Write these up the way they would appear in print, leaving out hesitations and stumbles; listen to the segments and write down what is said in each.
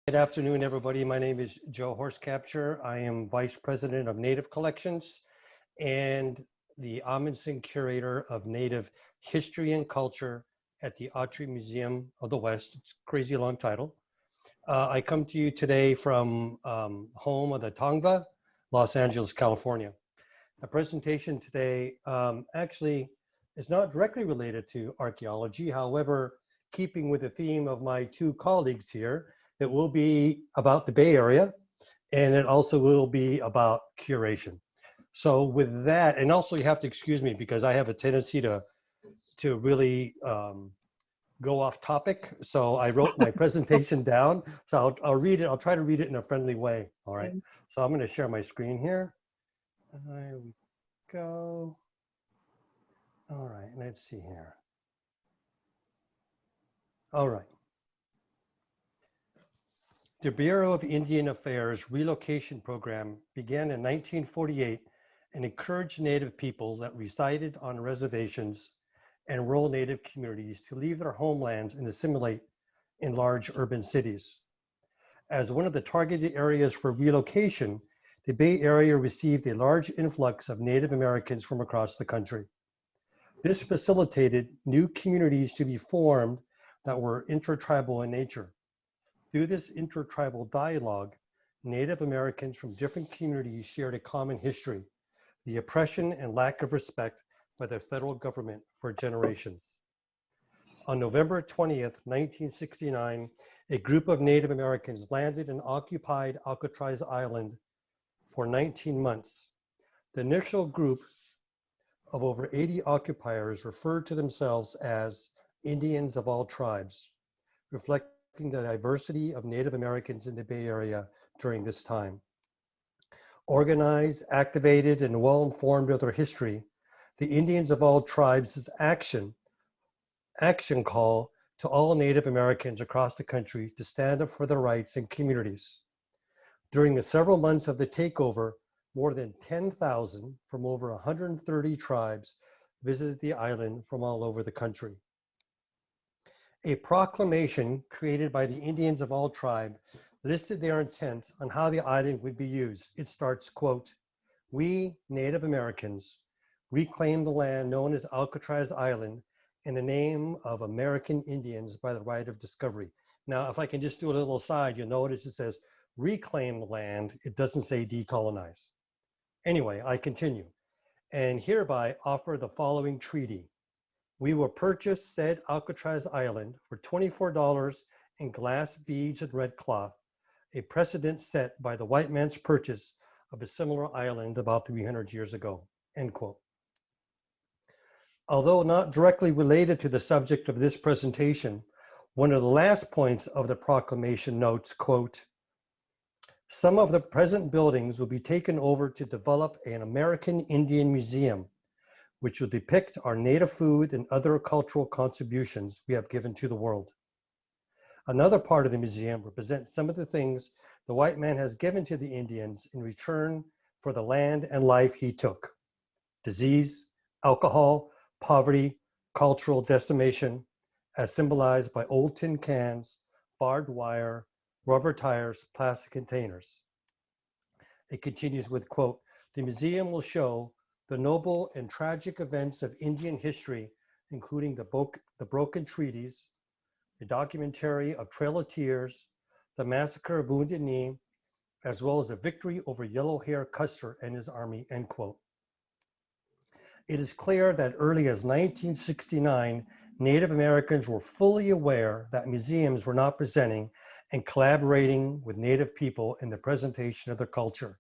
Good afternoon, everybody. My name is Joe Horsecapture. I am Vice President of Native Collections and the Amundsen Curator of Native History and Culture at the Autry Museum of the West. It's a crazy long title. I come to you today from home of the Tongva, Los Angeles, California. The presentation today actually is not directly related to archaeology. However, keeping with the theme of my two colleagues here, it will be about the Bay Area, and it also will be about curation. So with that, and also you have to excuse me because I have a tendency to really go off topic. So I wrote my presentation down. So I'll read it. I'll try to read it in a friendly way. All right. So I'm going to share my screen here. There we go. All right. Let's see here. All right. The Bureau of Indian Affairs relocation program began in 1948 and encouraged Native people that resided on reservations and rural Native communities to leave their homelands and assimilate in large urban cities. As one of the targeted areas for relocation, the Bay Area received a large influx of Native Americans from across the country. This facilitated new communities to be formed that were intertribal in nature. Through this intertribal dialogue, Native Americans from different communities shared a common history, the oppression and lack of respect by the federal government for generations. On November 20th, 1969, a group of Native Americans landed and occupied Alcatraz Island for 19 months. The initial group of over 80 occupiers referred to themselves as Indians of all tribes, reflecting the diversity of Native Americans in the Bay Area during this time. Organized, activated, and well-informed of their history, the Indians of all tribes' action call to all Native Americans across the country to stand up for their rights and communities. During the several months of the takeover, more than 10,000 from over 130 tribes visited the island from all over the country. A proclamation created by the Indians of all tribes listed their intent on how the island would be used. It starts, quote, "We, Native Americans, reclaim the land known as Alcatraz Island in the name of American Indians by the right of discovery." Now, if I can just do a little aside, you'll notice it says reclaim the land. It doesn't say decolonize. Anyway, I continue. "And hereby offer the following treaty. We will purchase said Alcatraz Island for $24 in glass beads and red cloth, a precedent set by the white man's purchase of a similar island about 300 years ago," end quote. Although not directly related to the subject of this presentation, one of the last points of the proclamation notes, quote, "Some of the present buildings will be taken over to develop an American Indian Museum, which will depict our native food and other cultural contributions we have given to the world. Another part of the museum represents some of the things the white man has given to the Indians in return for the land and life he took: disease, alcohol, poverty, cultural decimation, as symbolized by old tin cans, barbed wire, rubber tires, plastic containers." It continues with, quote, "The museum will show the noble and tragic events of Indian history, including the broken treaties, the documentary of Trail of Tears, the massacre of Wounded Knee, as well as the victory over Yellow Hair Custer and his army," end quote. It is clear that early as 1969, Native Americans were fully aware that museums were not presenting and collaborating with Native people in the presentation of their culture.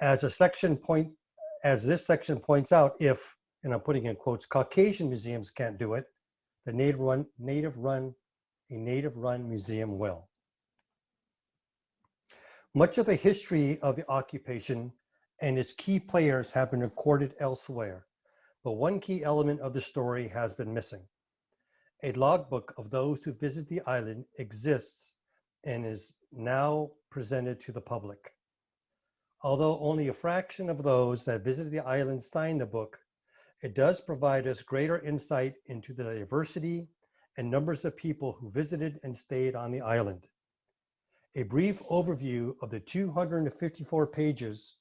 As this section points out, if, and I'm putting in quotes, Caucasian museums can't do it, the native-run museum will. Much of the history of the occupation and its key players have been recorded elsewhere, but one key element of the story has been missing. A logbook of those who visit the island exists and is now presented to the public. Although only a fraction of those that visited the island signed the book, it does provide us greater insight into the diversity and numbers of people who visited and stayed on the island. A brief overview of the 254 pages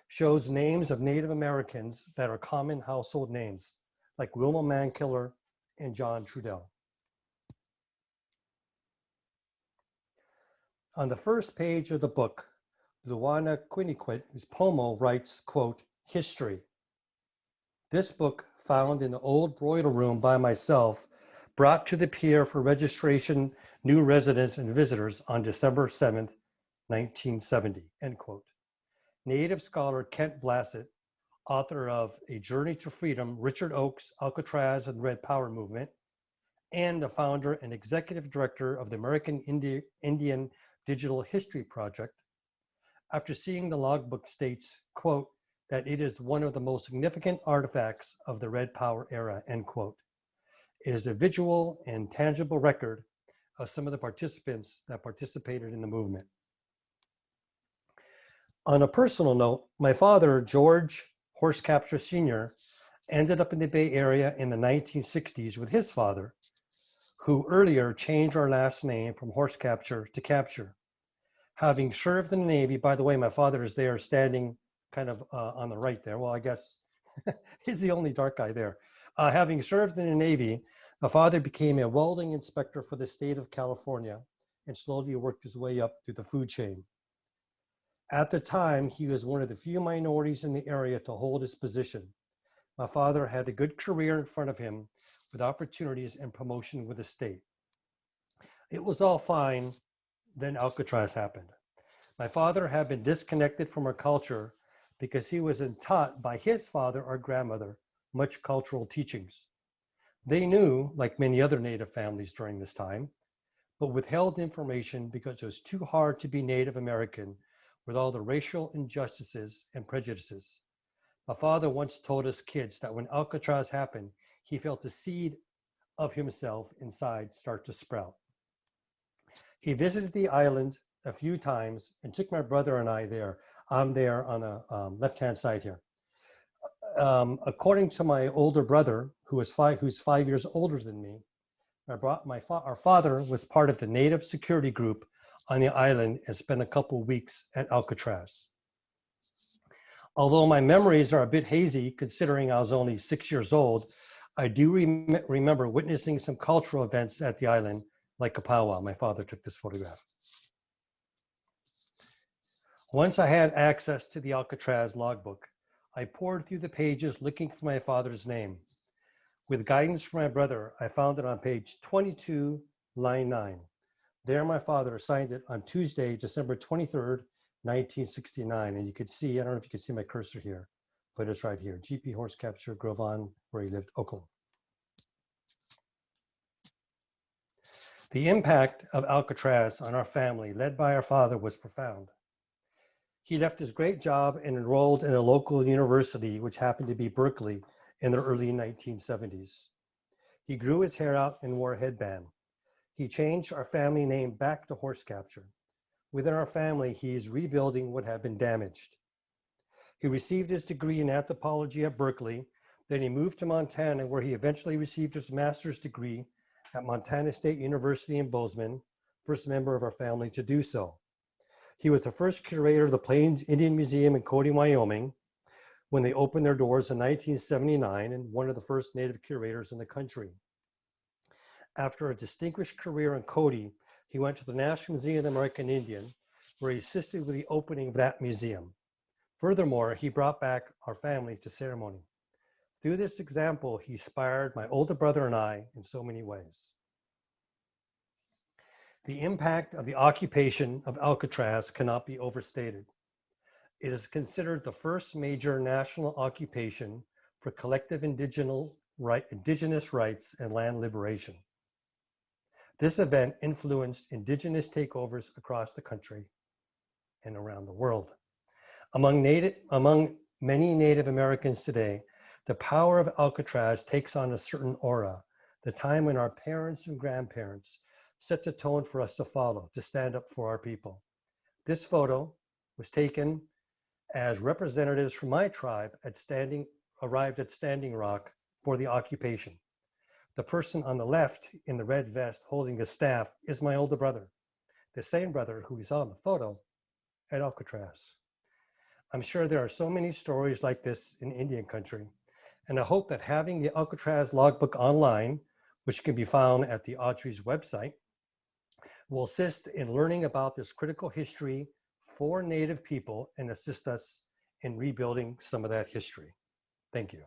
shows names of Native Americans that are common household names, like Wilma Mankiller and John Trudell. On the first page of the book, Luana Quiniquit, whose Pomo, writes, quote, history. This book, found in the old broiler room by myself, brought to the pier for registration new residents and visitors on December 7th, 1970, end quote. Native scholar Kent Blassett, author of A Journey to Freedom, Richard Oakes, Alcatraz and Red Power Movement, and the founder and executive director of the American Indian Digital History Project, after seeing the logbook states, quote, that it is one of the most significant artifacts of the Red Power era, end quote. It is a visual and tangible record of some of the participants that participated in the movement. On a personal note, my father, George Horsecapture Sr., ended up in the Bay Area in the 1960s with his father, who earlier changed our last name from Horsecapture to Capture. Having served in the Navy, by the way, my father is there standing kind of on the right there. Well, I guess he's the only dark guy there. Having served in the Navy, my father became a welding inspector for the state of California and slowly worked his way up through the food chain. At the time, he was one of the few minorities in the area to hold his position. My father had a good career in front of him with opportunities and promotion with the state. It was all fine. Then Alcatraz happened. My father had been disconnected from our culture because he wasn't taught by his father or grandmother much cultural teachings. They knew, like many other Native families during this time, but withheld information because it was too hard to be Native American with all the racial injustices and prejudices. My father once told us kids that when Alcatraz happened, he felt the seed of himself inside start to sprout. He visited the island a few times and took my brother and I there. I'm there on the left-hand side here. According to my older brother, who's 5 years older than me, our father was part of the Native security group on the island and spent a couple weeks at Alcatraz. Although my memories are a bit hazy, considering I was only 6 years old, I do remember witnessing some cultural events at the island, like a powwow. My father took this photograph. Once I had access to the Alcatraz logbook, I poured through the pages looking for my father's name. With guidance from my brother, I found it on page 22, line 9. There, my father signed it on Tuesday, December 23rd, 1969. And you could see, I don't know if you can see my cursor here, but it's right here. GP Horsecapture, Grovan, where he lived, Oakland. The impact of Alcatraz on our family, led by our father, was profound. He left his great job and enrolled in a local university, which happened to be Berkeley, in the early 1970s. He grew his hair out and wore a headband. He changed our family name back to Horsecapture. Within our family, he is rebuilding what had been damaged. He received his degree in anthropology at Berkeley. Then he moved to Montana, where he eventually received his master's degree at Montana State University in Bozeman, first member of our family to do so. He was the first curator of the Plains Indian Museum in Cody, Wyoming, when they opened their doors in 1979, and one of the first Native curators in the country. After a distinguished career in Cody, he went to the National Museum of the American Indian, where he assisted with the opening of that museum. Furthermore, he brought back our family to ceremony. Through this example, he inspired my older brother and I in so many ways. The impact of the occupation of Alcatraz cannot be overstated. It is considered the first major national occupation for collective indigenous rights and land liberation. This event influenced indigenous takeovers across the country and around the world. Among many Native Americans today, the power of Alcatraz takes on a certain aura, the time when our parents and grandparents set the tone for us to follow, to stand up for our people. This photo was taken as representatives from my tribe arrived at Standing Rock for the occupation. The person on the left in the red vest holding the staff is my older brother. the same brother who we saw in the photo at Alcatraz. I'm sure there are so many stories like this in Indian country, and I hope that having the Alcatraz logbook online, which can be found at the Autry's website, will assist in learning about this critical history for Native people and assist us in rebuilding some of that history. Thank you.